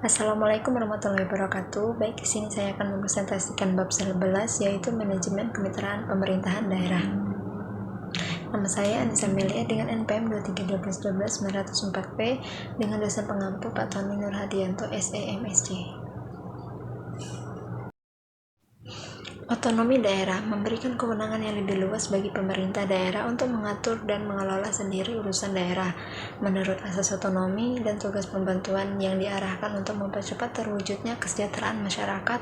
Assalamualaikum warahmatullahi wabarakatuh. Baik, di sini saya akan mempresentasikan bab 11 yaitu manajemen kemitraan pemerintahan daerah. Nama saya Anissa Melia dengan NPM 231212904P dengan dosen pengampu Pak Tony Nurhadianto SEMSC. Otonomi daerah memberikan kewenangan yang lebih luas bagi pemerintah daerah untuk mengatur dan mengelola sendiri urusan daerah menurut asas otonomi dan tugas pembantuan yang diarahkan untuk mempercepat terwujudnya kesejahteraan masyarakat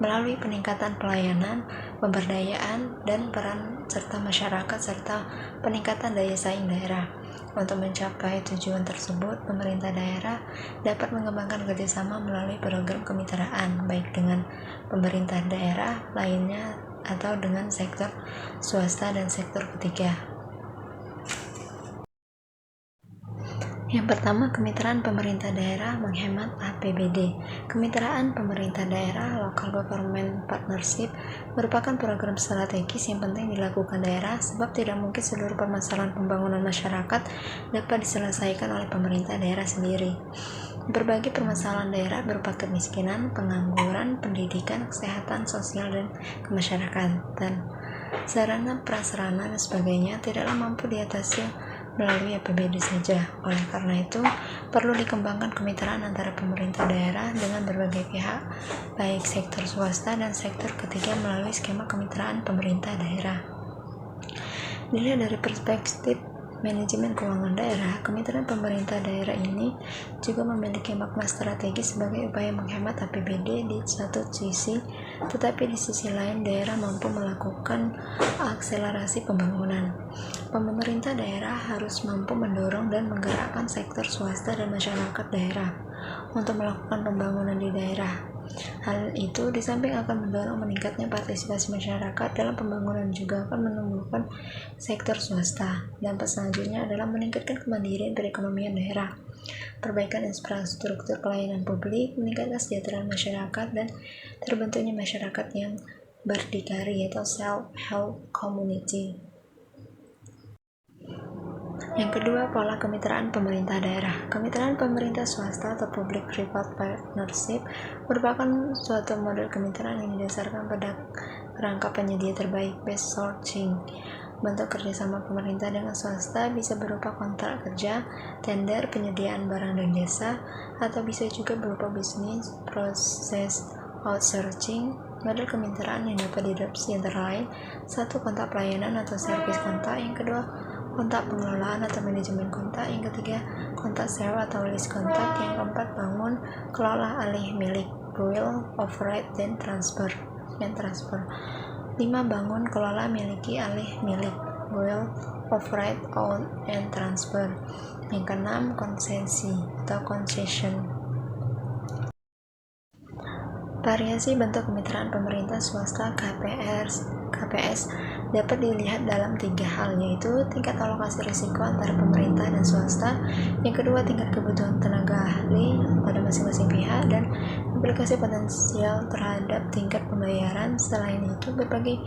melalui peningkatan pelayanan, pemberdayaan, dan peran serta masyarakat serta peningkatan daya saing daerah. Untuk mencapai tujuan tersebut, pemerintah daerah dapat mengembangkan kerjasama melalui program kemitraan, baik dengan pemerintah daerah lainnya atau dengan sektor swasta dan sektor ketiga. Yang pertama, kemitraan pemerintah daerah menghemat APBD. Kemitraan pemerintah daerah (Local Government Partnership) merupakan program strategis yang penting dilakukan daerah sebab tidak mungkin seluruh permasalahan pembangunan masyarakat dapat diselesaikan oleh pemerintah daerah sendiri. Berbagai permasalahan daerah berupa kemiskinan, pengangguran, pendidikan, kesehatan, sosial, dan kemasyarakatan, sarana prasarana dan sebagainya tidaklah mampu diatasi melalui APBD saja. Oleh karena itu, perlu dikembangkan kemitraan antara pemerintah daerah dengan berbagai pihak, baik sektor swasta dan sektor ketiga melalui skema kemitraan pemerintah daerah. Dilihat dari perspektif manajemen keuangan daerah, kemitraan pemerintah daerah ini juga memiliki makna strategis sebagai upaya menghemat APBD di satu sisi, tetapi di sisi lain daerah mampu melakukan akselerasi pembangunan. Pemerintah daerah harus mampu mendorong dan menggerakkan sektor swasta dan masyarakat daerah untuk melakukan pembangunan di daerah. Hal itu di samping akan mendorong meningkatnya partisipasi masyarakat dalam pembangunan juga akan menumbuhkan sektor swasta. Dampak selanjutnya adalah meningkatkan kemandirian perekonomian daerah, perbaikan infrastruktur pelayanan publik, meningkatkan kesejahteraan masyarakat, dan terbentuknya masyarakat yang berdikari atau self-help community. Yang kedua, pola kemitraan pemerintah daerah. Kemitraan pemerintah swasta atau public-private partnership merupakan suatu model kemitraan yang didasarkan pada kerangka penyedia terbaik (best sourcing). Bentuk kerjasama pemerintah dengan swasta bisa berupa kontrak kerja, tender, penyediaan barang dan jasa, atau bisa juga berupa bisnis proses outsourcing. Model kemitraan yang dapat diadopsi antara lain: 1. Kontak pelayanan atau servis kontak. Yang kedua, kontak pengelolaan atau manajemen kontak. Yang ketiga, kontak sewa atau lease kontak. Yang keempat, bangun, kelola, alih milik, will, operate, dan transfer. 5. Bangun, kelola, miliki, alih milik, will, operate, own, and transfer. Yang keenam, konsesi atau concession. Variasi bentuk kemitraan pemerintah swasta KPS dapat dilihat dalam 3 hal, yaitu tingkat alokasi risiko antara pemerintah dan swasta, yang kedua tingkat kebutuhan tenaga ahli pada masing-masing pihak, dan implikasi potensial terhadap tingkat pembayaran. Selain itu, berbagai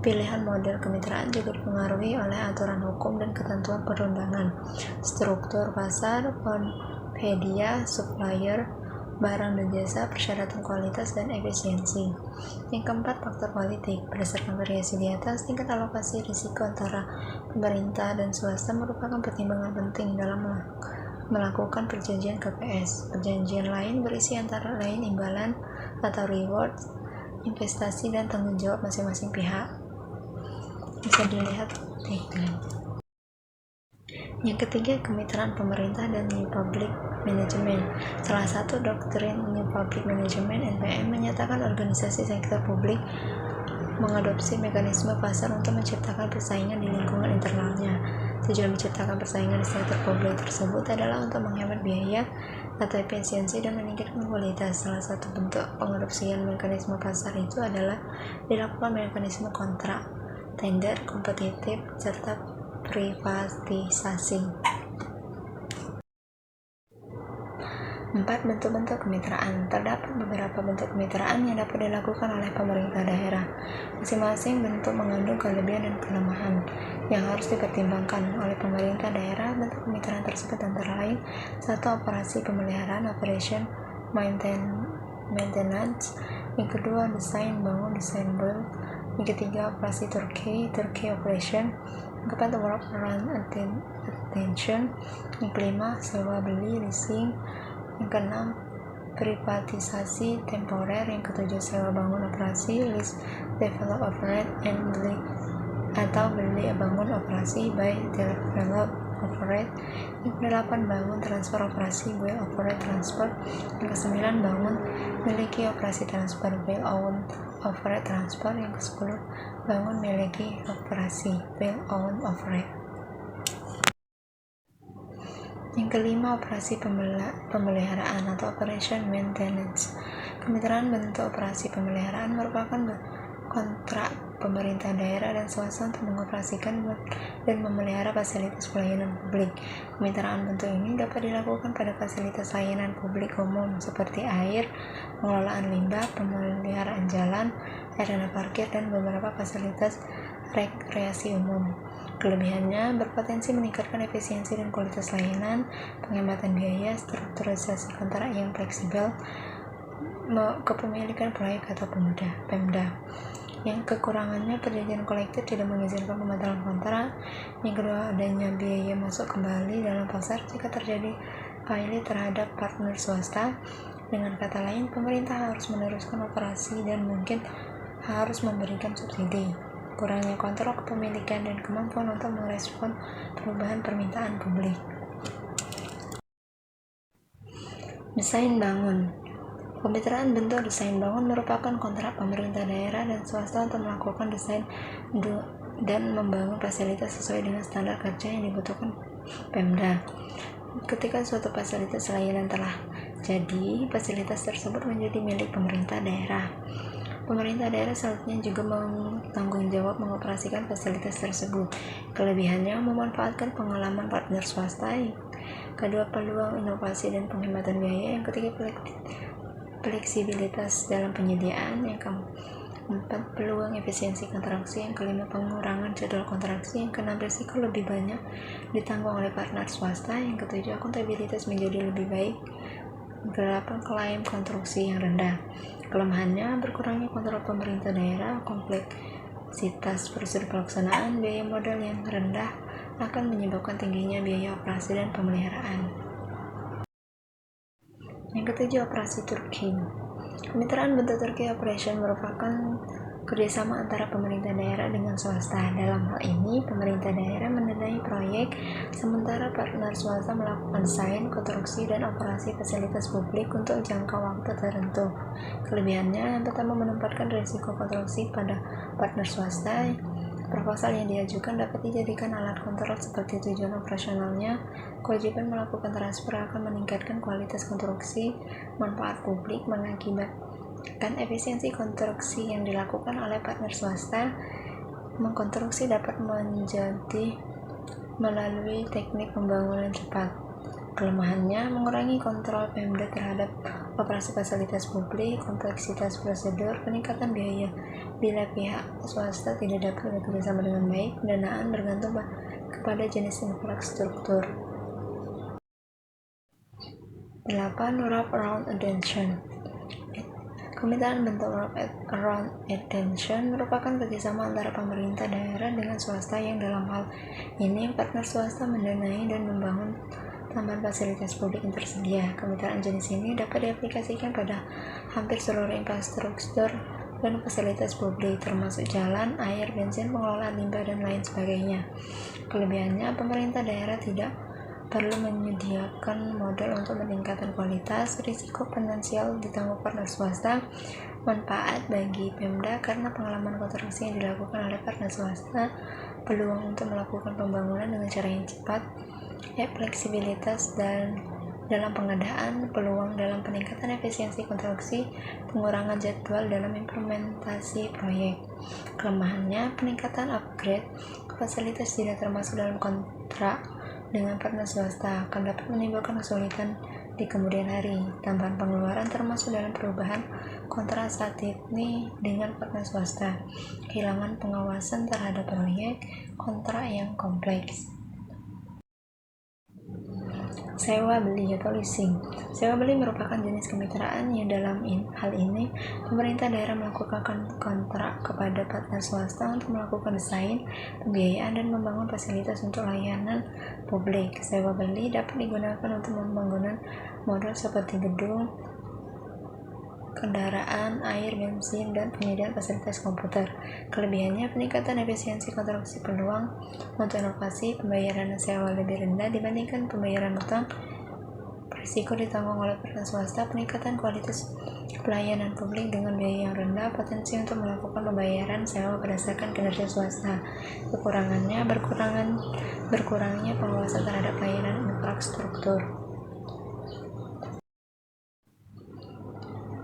pilihan model kemitraan juga dipengaruhi oleh aturan hukum dan ketentuan perundangan, struktur pasar, kompedia, supplier, barang dan jasa, persyaratan kualitas, dan efisiensi. Yang keempat, faktor politik. Berdasarkan variasi di atas, tingkat alokasi risiko antara pemerintah dan swasta merupakan pertimbangan penting dalam melakukan perjanjian KPS. Perjanjian lain berisi antara lain imbalan atau reward, investasi, dan tanggung jawab masing-masing pihak. Bisa dilihat diagram. Yang ketiga, kemitraan pemerintah dan New Public Management. Salah satu doktrin New Public Management (NPM) menyatakan organisasi sektor publik mengadopsi mekanisme pasar untuk menciptakan persaingan di lingkungan internalnya. Tujuan menciptakan persaingan di sektor publik tersebut adalah untuk menghemat biaya atau efisiensi dan meningkatkan kualitas. Salah satu bentuk pengadopsian mekanisme pasar itu adalah dilakukan mekanisme kontrak, tender, kompetitif, serta privatisasi. 4. Bentuk-bentuk kemitraan. Terdapat beberapa bentuk kemitraan yang dapat dilakukan oleh pemerintah daerah. Masing-masing bentuk mengandung kelebihan dan kelemahan yang harus dipertimbangkan oleh pemerintah daerah. Bentuk kemitraan tersebut antara lain: 1. Operasi pemeliharaan (operation maintenance. Yang kedua, desain bangun, desain build. Yang ketiga, operasi Turkey operation. Yang keempat, work run attention. Yang kelima, sewa beli, leasing. Yang keenam, privatisasi temporer. Yang ketujuh, sewa bangun operasi, lease, develop, operate, and beli atau beli bangun operasi, buy, develop, operate. Yang ke-8, bangun transfer operasi, build, operate, transfer. Yang ke-9, bangun miliki operasi transfer, build, own, operate, transfer. Yang ke-10, bangun miliki operasi, build, own, operate. Yang kelima, operasi pemeliharaan atau operation maintenance. Kemitraan bentuk operasi pemeliharaan merupakan kontrak pemerintah daerah dan swasta untuk mengoperasikan dan memelihara fasilitas pelayanan publik. Kemitraan bentuk ini dapat dilakukan pada fasilitas layanan publik umum seperti air, pengelolaan limbah, pemeliharaan jalan, arena parkir, dan beberapa fasilitas rekreasi umum. Kelebihannya berpotensi meningkatkan efisiensi dan kualitas layanan, penghematan biaya, strukturisasi kontrak yang fleksibel, kepemilikan proyek atau Pemda. Yang kekurangannya, perjanjian kolektif tidak mengizinkan pembatalan kontrak. Yang kedua, adanya biaya masuk kembali dalam pasar jika terjadi pilot terhadap partner swasta. Dengan kata lain, pemerintah harus meneruskan operasi dan mungkin harus memberikan subsidi. Kurangnya kontrol kepemilikan dan kemampuan untuk merespon perubahan permintaan publik. Desain bangun. Kemitraan bentuk desain bangun merupakan kontrak pemerintah daerah dan swasta untuk melakukan desain dan membangun fasilitas sesuai dengan standar kerja yang dibutuhkan Pemda. Ketika suatu fasilitas layanan telah jadi, fasilitas tersebut menjadi milik pemerintah daerah. Pemerintah daerah selanjutnya juga bertanggung jawab mengoperasikan fasilitas tersebut. Kelebihannya, memanfaatkan pengalaman partner swasta. Kedua, peluang inovasi dan penghematan biaya. Yang ketiga, fleksibilitas dalam penyediaan. Yang keempat, peluang efisiensi kontraksi. Yang kelima, pengurangan jadwal kontraksi. Yang keenam, risiko lebih banyak ditanggung oleh partner swasta. Yang ketujuh, akuntabilitas menjadi lebih baik. Yang kedelapan, klaim konstruksi yang rendah. Kelemahannya, berkurangnya kontrol pemerintah daerah, kompleksitas prosedur pelaksanaan, biaya modal yang rendah akan menyebabkan tingginya biaya operasi dan pemeliharaan. Yang ketujuh, operasi Turkey. Kemitraan bentuk Turkey operation merupakan kerjasama antara pemerintah daerah dengan swasta. Dalam hal ini, pemerintah daerah mendanai proyek, sementara partner swasta melakukan desain, konstruksi, dan operasi fasilitas publik untuk jangka waktu tertentu. Kelebihannya, yang pertama, menempatkan risiko konstruksi pada partner swasta. Proposal yang diajukan dapat dijadikan alat kontrol seperti tujuan operasionalnya. Kewajiban melakukan transfer akan meningkatkan kualitas konstruksi, manfaat publik, mengakibatkan efisiensi konstruksi yang dilakukan oleh partner swasta. Mengkonstruksi dapat menjadi melalui teknik pembangunan cepat. Kelemahannya, mengurangi kontrol Pemda terhadap operasi fasilitas publik, kompleksitas prosedur, peningkatan biaya. Bila pihak swasta tidak dapat bekerjasama dengan baik, pendanaan bergantung kepada jenis infrastruktur. 8. Wrap around attention. Kemitraan bentuk wrap around attention merupakan kerjasama antara pemerintah daerah dengan swasta yang dalam hal ini partner swasta mendanai dan membangun tambahan fasilitas publik yang tersedia. Kemitraan jenis ini dapat diaplikasikan pada hampir seluruh infrastruktur dan fasilitas publik, termasuk jalan, air, bensin, pengelolaan limbah, dan lain sebagainya. Kelebihannya, pemerintah daerah tidak perlu menyediakan modal untuk meningkatkan kualitas, risiko finansial ditanggung partner swasta, manfaat bagi Pemda karena pengalaman konstruksi yang dilakukan oleh partner swasta, peluang untuk melakukan pembangunan dengan cara yang cepat, fleksibilitas dan dalam pengadaan, peluang dalam peningkatan efisiensi konstruksi, pengurangan jadwal dalam implementasi proyek. Kelemahannya, peningkatan upgrade fasilitas tidak termasuk dalam kontrak dengan partner swasta akan dapat menimbulkan kesulitan di kemudian hari. Tambahan pengeluaran termasuk dalam perubahan kontrak saat ini dengan partner swasta. Kehilangan pengawasan terhadap proyek kontrak yang kompleks. Sewa beli atau leasing. Sewa beli merupakan jenis kemitraan yang dalam hal ini pemerintah daerah melakukan kontrak kepada partner swasta untuk melakukan desain, pembiayaan, dan membangun fasilitas untuk layanan publik. Sewa beli dapat digunakan untuk pembangunan modal seperti gedung, kendaraan, air, bensin, dan penyediaan fasilitas komputer. Kelebihannya, peningkatan efisiensi konstruksi, peluang untuk inovasi, pembayaran sewa lebih rendah dibandingkan pembayaran utang, risiko ditanggung oleh peran swasta, peningkatan kualitas pelayanan publik dengan biaya yang rendah, potensi untuk melakukan pembayaran sewa berdasarkan kinerja swasta. Kekurangannya, berkurangnya pengawasan terhadap pelayanan infrastruktur.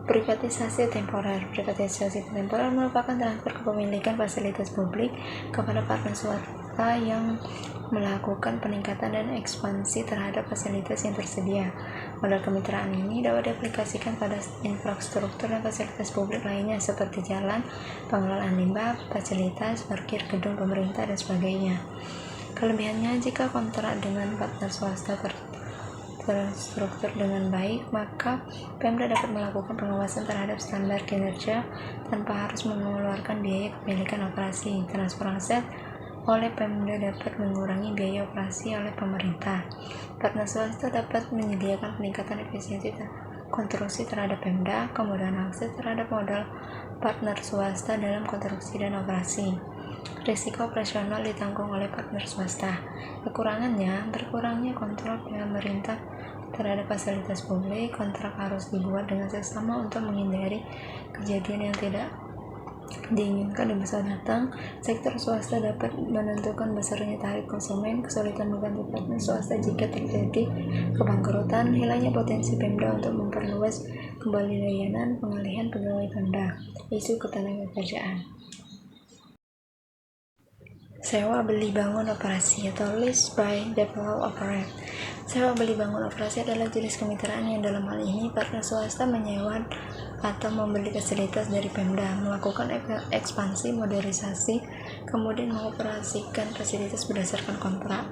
Privatisasi temporer. Privatisasi temporer merupakan transfer kepemilikan fasilitas publik kepada partner swasta yang melakukan peningkatan dan ekspansi terhadap fasilitas yang tersedia. Model kemitraan ini dapat diaplikasikan pada infrastruktur dan fasilitas publik lainnya seperti jalan, pengelolaan limbah, fasilitas parkir gedung pemerintah, dan sebagainya. Kelebihannya, jika kontrak dengan partner swasta terstruktur dengan baik, maka Pemda dapat melakukan pengawasan terhadap standar kinerja tanpa harus mengeluarkan biaya kepemilikan operasi. Transfer aset oleh Pemda dapat mengurangi biaya operasi oleh pemerintah. Partner swasta dapat menyediakan peningkatan efisiensi konstruksi terhadap Pemda, kemudahan akses terhadap modal partner swasta dalam konstruksi dan operasi. Risiko operasional ditanggung oleh partner swasta. Kekurangannya, berkurangnya kontrol pemerintah terhadap fasilitas publik. Kontrak harus dibuat dengan seksama untuk menghindari kejadian yang tidak diinginkan di masa datang. Sektor swasta dapat menentukan besarnya tarif konsumen, kesulitan mengganti partner swasta jika terjadi kebangkrutan, hilangnya potensi Pemda untuk memperluas kembali layanan, pengalihan pegawai Pemda, isu ketenagakerjaan. Sewa beli bangun operasi atau lease buy develop operate. Sewa beli bangun operasi adalah jenis kemitraan yang dalam hal ini partner swasta menyewa atau membeli fasilitas dari Pemda, melakukan ekspansi, modernisasi, kemudian mengoperasikan fasilitas berdasarkan kontrak.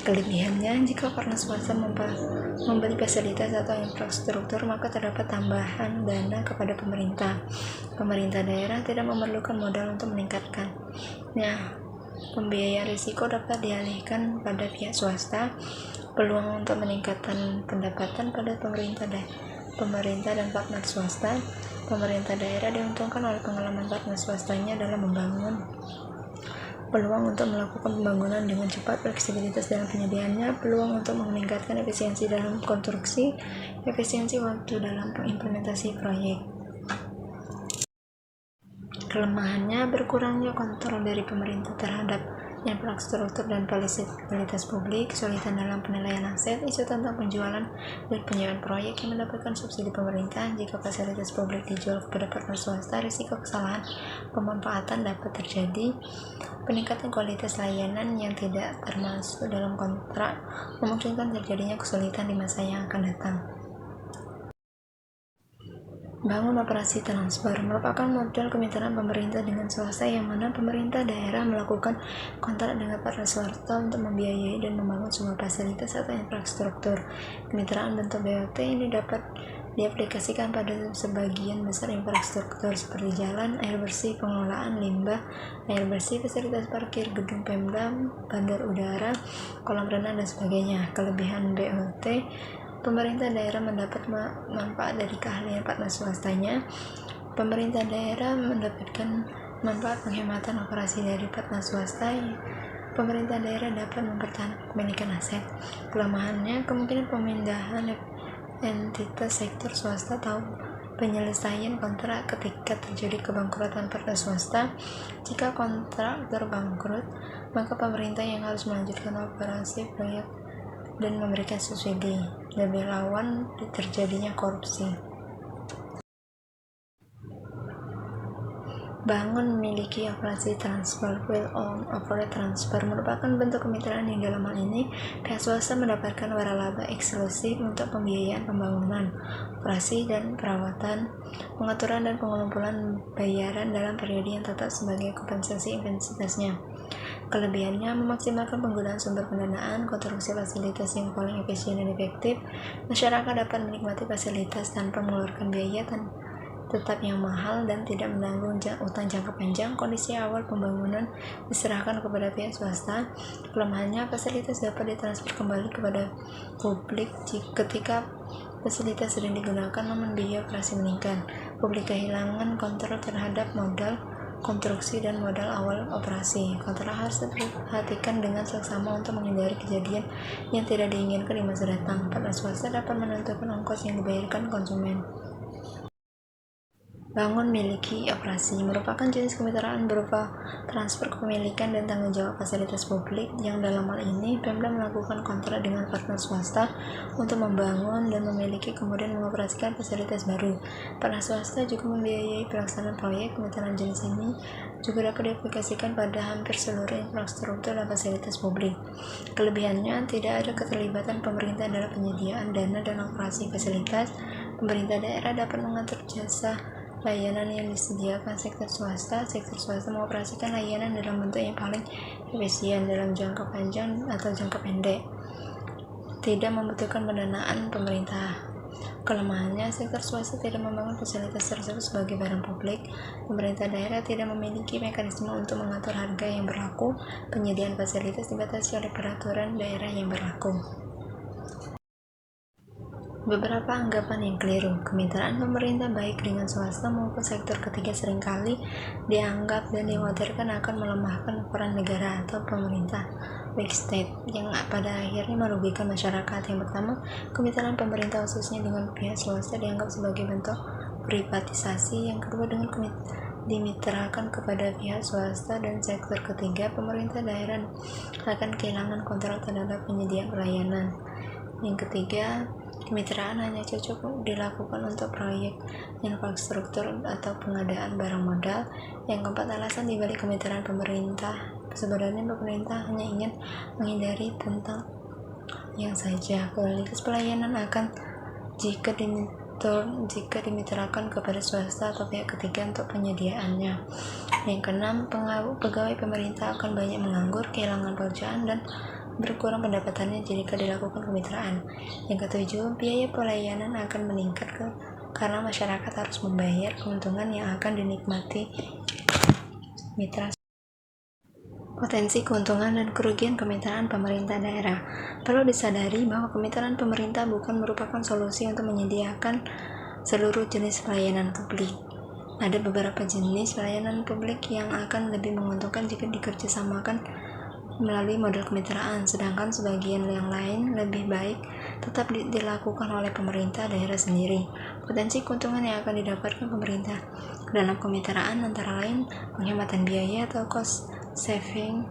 Kelebihannya, jika partner swasta membeli fasilitas atau infrastruktur, maka terdapat tambahan dana kepada pemerintah. Pemerintah daerah tidak memerlukan modal untuk meningkatkannya. Pembiayaan risiko dapat dialihkan pada pihak swasta. Peluang untuk meningkatkan pendapatan pada pemerintah dan partner swasta. Pemerintah daerah diuntungkan oleh pengalaman partner swastanya dalam membangun. Peluang untuk melakukan pembangunan dengan cepat, fleksibilitas dalam penyediaannya, peluang untuk meningkatkan efisiensi dalam konstruksi, efisiensi waktu dalam implementasi proyek. Kelemahannya, berkurangnya kontrol dari pemerintah terhadap infrastruktur dan fasilitas publik, kesulitan dalam penilaian aset, isu tentang penjualan dan penyewaan proyek yang mendapatkan subsidi pemerintah. Jika fasilitas publik dijual kepada partner swasta, risiko kesalahan pemanfaatan dapat terjadi. Peningkatan kualitas layanan yang tidak termasuk dalam kontrak memungkinkan terjadinya kesulitan di masa yang akan datang. Bangun operasi transfer merupakan model kemitraan pemerintah dengan swasta yang mana pemerintah daerah melakukan kontrak dengan partner swasta untuk membiayai dan membangun sebuah fasilitas atau infrastruktur. Kemitraan bentuk BOT ini dapat diaplikasikan pada sebagian besar infrastruktur seperti jalan, air bersih, pengelolaan limbah, air bersih, fasilitas parkir, gedung Pemda, bandar udara, kolam renang, dan sebagainya. Kelebihan BOT, pemerintah daerah mendapat manfaat dari keahlian partner swastanya. Pemerintah daerah mendapatkan manfaat penghematan operasi dari partner swasta. Pemerintah daerah dapat mempertahankan kepemilikan aset. Kelemahannya, kemungkinan pemindahan entitas sektor swasta atau penyelesaian kontrak ketika terjadi kebangkrutan partner swasta. Jika kontrak terbangkrut, maka pemerintah yang harus melanjutkan operasi proyek dan memberikan subsidi, lebih rawan terjadinya korupsi. Bangun memiliki operasi transfer. Will own operate transfer merupakan bentuk kemitraan yang dalam hal ini pihak swasta mendapatkan waralaba eksklusif untuk pembiayaan pembangunan, operasi dan perawatan, pengaturan dan pengumpulan bayaran dalam periode yang tetap sebagai kompensasi intensitasnya. Kelebihannya memaksimalkan penggunaan sumber pendanaan, konstruksi fasilitas yang paling efisien dan efektif. Masyarakat dapat menikmati fasilitas tanpa mengeluarkan biaya tetap yang mahal dan tidak menanggung utang jangka panjang. Kondisi awal pembangunan diserahkan kepada pihak swasta. Kelemahannya, fasilitas dapat ditransfer kembali kepada publik ketika fasilitas sedang digunakan, namun biaya operasi meningkat. Publik kehilangan kontrol terhadap modal konstruksi dan modal awal operasi. Kontrak harus diperhatikan dengan seksama untuk menghindari kejadian yang tidak diinginkan di masa datang. Partner swasta dapat menentukan ongkos yang dibayarkan konsumen. Bangun, miliki, operasi merupakan jenis kemitraan berupa transfer kepemilikan dan tanggung jawab fasilitas publik, yang dalam hal ini Pemda melakukan kontrak dengan partner swasta untuk membangun dan memiliki kemudian mengoperasikan fasilitas baru. Partner swasta juga membiayai pelaksanaan proyek. Kemitraan jenis ini juga dapat diaplikasikan pada hampir seluruh infrastruktur dan fasilitas publik. Kelebihannya, tidak ada keterlibatan pemerintah dalam penyediaan dana dan operasi fasilitas. Pemerintah daerah dapat mengatur jasa layanan yang disediakan sektor swasta mengoperasikan layanan dalam bentuk yang paling efisien dalam jangka panjang atau jangka pendek, tidak membutuhkan pendanaan pemerintah. Kelemahannya, sektor swasta tidak membangun fasilitas tersebut sebagai barang publik. Pemerintah daerah tidak memiliki mekanisme untuk mengatur harga yang berlaku. Penyediaan fasilitas dibatasi oleh peraturan daerah yang berlaku. Beberapa anggapan yang keliru. Kemitraan pemerintah baik dengan swasta maupun sektor ketiga seringkali dianggap dan dikhawatirkan akan melemahkan peran negara atau pemerintah, weak state, yang pada akhirnya merugikan masyarakat. Yang pertama, kemitraan pemerintah khususnya dengan pihak swasta dianggap sebagai bentuk privatisasi. Yang kedua, dengan dimitrakan kepada pihak swasta dan sektor ketiga, pemerintah daerah akan kehilangan kontrol terhadap penyediaan pelayanan. Yang ketiga, kemitraan hanya cocok dilakukan untuk proyek infrastruktur atau pengadaan barang modal. Yang keempat, alasan dibalik kemitraan pemerintah. Sebenarnya pemerintah hanya ingin menghindari tentang yang saja. Kualitas pelayanan akan jika dimitrakan kepada swasta atau pihak ketiga untuk penyediaannya. Yang keenam, pegawai pemerintah akan banyak menganggur, kehilangan pekerjaan, dan berkurang pendapatannya jika dilakukan kemitraan. Yang ketujuh, biaya pelayanan akan meningkat karena masyarakat harus membayar keuntungan yang akan dinikmati mitra. Potensi keuntungan dan kerugian kemitraan pemerintah daerah. Perlu disadari bahwa kemitraan pemerintah bukan merupakan solusi untuk menyediakan seluruh jenis pelayanan publik. Ada beberapa jenis pelayanan publik yang akan lebih menguntungkan jika dikerjasamakan melalui model kemitraan, sedangkan sebagian yang lain lebih baik tetap dilakukan oleh pemerintah daerah sendiri. Potensi keuntungan yang akan didapatkan pemerintah dalam kemitraan antara lain penghematan biaya atau cost saving,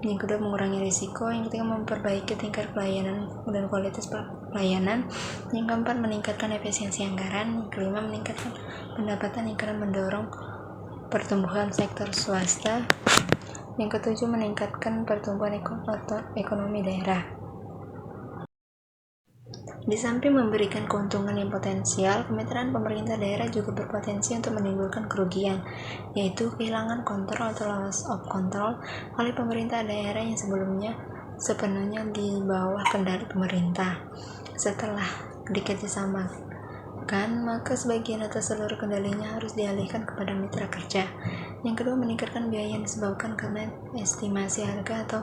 yang kedua mengurangi risiko, yang ketiga memperbaiki tingkat pelayanan dan kualitas pelayanan, yang keempat meningkatkan efisiensi anggaran, yang kelima meningkatkan pendapatan yang akan mendorong pertumbuhan sektor swasta, yang ketujuh meningkatkan pertumbuhan ekonomi daerah. Di samping memberikan keuntungan yang potensial, kemitraan pemerintah daerah juga berpotensi untuk menimbulkan kerugian, yaitu kehilangan kontrol atau loss of control oleh pemerintah daerah yang sebelumnya sepenuhnya di bawah kendali pemerintah. Setelah dikerjasamakan, maka sebagian atau seluruh kendalinya harus dialihkan kepada mitra kerja. Yang kedua, meningkatkan biaya yang disebabkan karena estimasi harga atau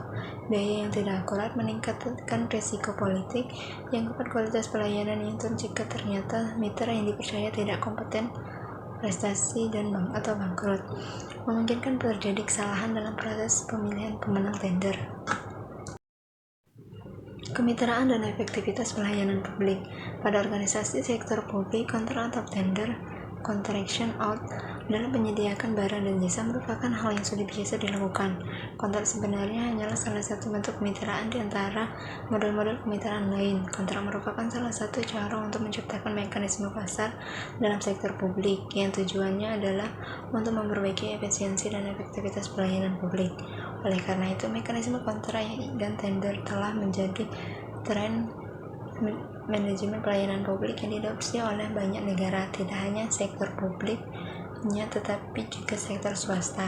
biaya yang tidak akurat, meningkatkan risiko politik. Yang keempat, kualitas pelayanan yang turun jika ternyata mitra yang dipercaya tidak kompeten, prestasi atau bangkrut, memungkinkan terjadi kesalahan dalam proses pemilihan pemenang tender. Kemitraan dan efektivitas pelayanan publik. Pada organisasi sektor publik, kontrak atau tender, contraction out, dalam menyediakan barang dan jasa merupakan hal yang sudah biasa dilakukan. Kontrak sebenarnya hanyalah salah satu bentuk kemitraan di antara model-model kemitraan lain. Kontrak merupakan salah satu cara untuk menciptakan mekanisme pasar dalam sektor publik, yang tujuannya adalah untuk memperbaiki efisiensi dan efektivitas pelayanan publik. Oleh karena itu, mekanisme kontrak dan tender telah menjadi tren manajemen pelayanan publik yang diadopsi oleh banyak negara, tidak hanya sektor publiknya tetapi juga sektor swasta.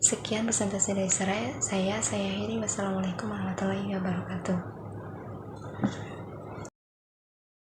Sekian presentasi dari saya akhiri. Wassalamualaikum warahmatullahi wabarakatuh.